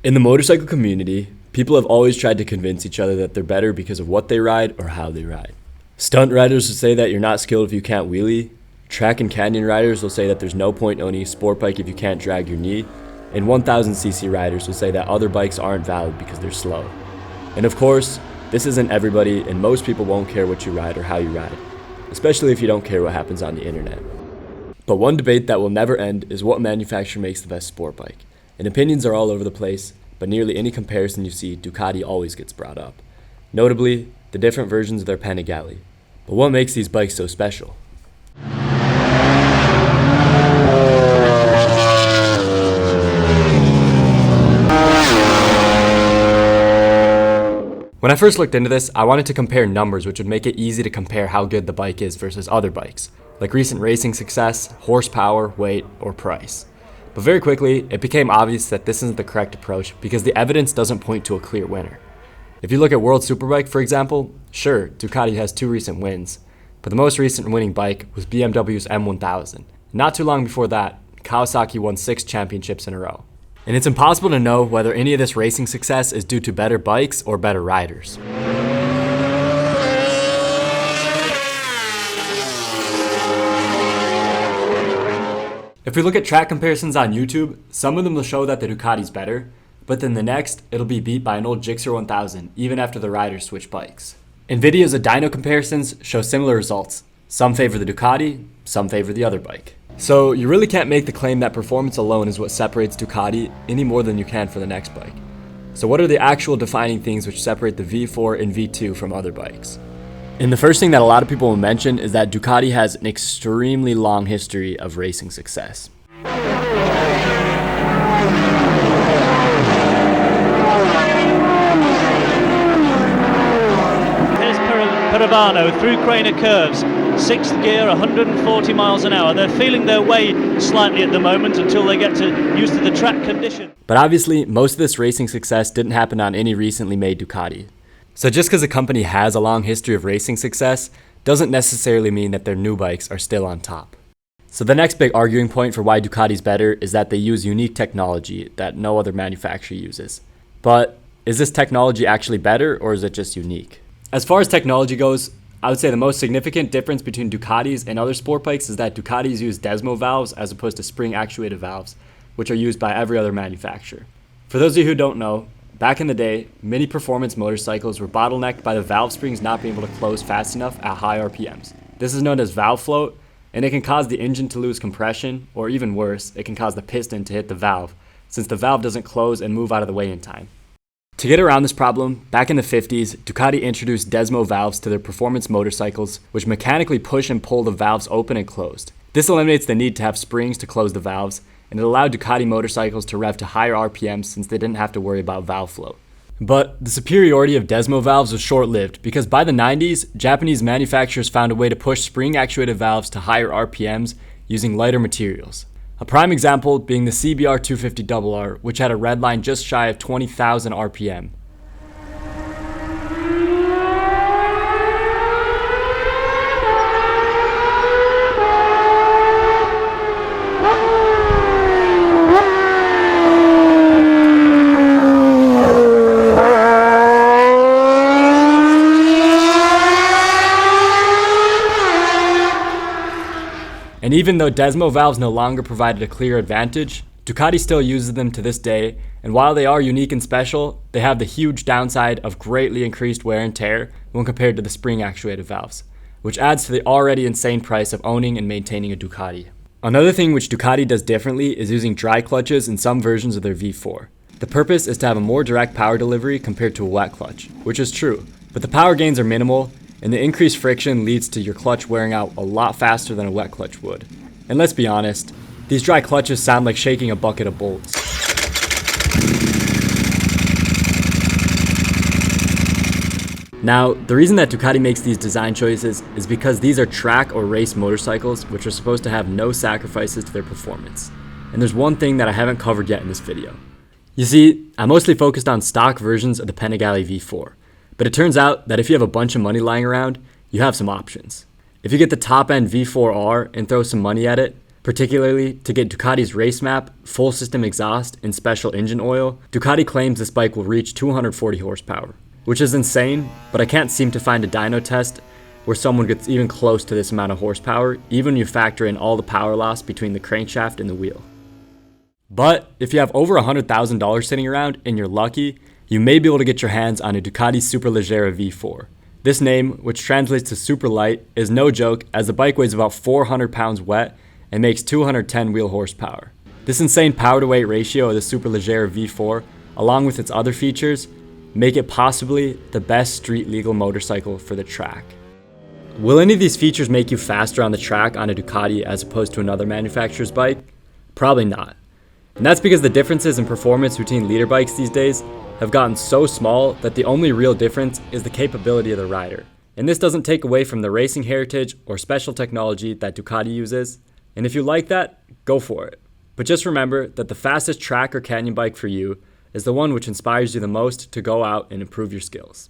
In the motorcycle community, people have always tried to convince each other that they're better because of what they ride or how they ride. Stunt riders will say that you're not skilled if you can't wheelie. Track and canyon riders will say that there's no point owning a sport bike if you can't drag your knee. And 1000cc riders will say that other bikes aren't valid because they're slow. And of course, this isn't everybody, and most people won't care what you ride or how you ride, especially if you don't care what happens on the internet. But one debate that will never end is what manufacturer makes the best sport bike. And opinions are all over the place, but nearly any comparison you see, Ducati always gets brought up. Notably, the different versions of their Panigale. But what makes these bikes so special? When I first looked into this, I wanted to compare numbers, which would make it easy to compare how good the bike is versus other bikes, like recent racing success, horsepower, weight, or price. But very quickly, it became obvious that this isn't the correct approach because the evidence doesn't point to a clear winner. If you look at World Superbike, for example, sure, Ducati has 2 recent wins, but the most recent winning bike was BMW's M1000. Not too long before that, Kawasaki won 6 championships in a row. And it's impossible to know whether any of this racing success is due to better bikes or better riders. If we look at track comparisons on YouTube, some of them will show that the Ducati's better, but then the next, it'll be beat by an old Gixxer 1000, even after the riders switch bikes. And videos of dyno comparisons show similar results. Some favor the Ducati, some favor the other bike. So you really can't make the claim that performance alone is what separates Ducati any more than you can for the next bike. So what are the actual defining things which separate the V4 and V2 from other bikes? And the first thing that a lot of people will mention is that Ducati has an extremely long history of racing success. Here's Paravano through Craner curves, 6th gear, 140 miles an hour. They're feeling their way slightly at the moment until they get used to the track condition. But obviously, most of this racing success didn't happen on any recently made Ducati. So just because a company has a long history of racing success doesn't necessarily mean that their new bikes are still on top. So the next big arguing point for why Ducati's better is that they use unique technology that no other manufacturer uses. But is this technology actually better, or is it just unique? As far as technology goes, I would say the most significant difference between Ducatis and other sport bikes is that Ducatis use Desmo valves as opposed to spring actuated valves, which are used by every other manufacturer. For those of you who don't know, back in the day, many performance motorcycles were bottlenecked by the valve springs not being able to close fast enough at high RPMs. This is known as valve float, and it can cause the engine to lose compression, or even worse, it can cause the piston to hit the valve, since the valve doesn't close and move out of the way in time. To get around this problem, back in the 50s, Ducati introduced Desmo valves to their performance motorcycles, which mechanically push and pull the valves open and closed. This eliminates the need to have springs to close the valves, and it allowed Ducati motorcycles to rev to higher RPMs since they didn't have to worry about valve flow. But the superiority of Desmo valves was short-lived because by the 90s, Japanese manufacturers found a way to push spring-actuated valves to higher RPMs using lighter materials. A prime example being the CBR 250RR, which had a red line just shy of 20,000 RPM. And even though Desmo valves no longer provided a clear advantage, Ducati still uses them to this day, and while they are unique and special, they have the huge downside of greatly increased wear and tear when compared to the spring-actuated valves, which adds to the already insane price of owning and maintaining a Ducati. Another thing which Ducati does differently is using dry clutches in some versions of their V4. The purpose is to have a more direct power delivery compared to a wet clutch, which is true, but the power gains are minimal, and the increased friction leads to your clutch wearing out a lot faster than a wet clutch would. And let's be honest, these dry clutches sound like shaking a bucket of bolts. Now, the reason that Ducati makes these design choices is because these are track or race motorcycles which are supposed to have no sacrifices to their performance. And there's one thing that I haven't covered yet in this video. You see, I mostly focused on stock versions of the Panigale V4. But it turns out that if you have a bunch of money lying around, you have some options. If you get the top-end V4R and throw some money at it, Particularly to get Ducati's race map, full system exhaust, and special engine oil, Ducati claims this bike will reach 240 horsepower, which is insane, but I can't seem to find a dyno test where someone gets even close to this amount of horsepower, even when you factor in all the power loss between the crankshaft and the wheel. But if you have over $100,000 sitting around and you're lucky, you may be able to get your hands on a Ducati Superleggera V4. This name, which translates to super light, is no joke as the bike weighs about 400 pounds wet and makes 210 wheel horsepower. This insane power to weight ratio of the Superleggera V4, along with its other features, make it possibly the best street legal motorcycle for the track. Will any of these features make you faster on the track on a Ducati as opposed to another manufacturer's bike? Probably not. And that's because the differences in performance between leader bikes these days have gotten so small that the only real difference is the capability of the rider. And this doesn't take away from the racing heritage or special technology that Ducati uses. And if you like that, go for it. But just remember that the fastest track or canyon bike for you is the one which inspires you the most to go out and improve your skills.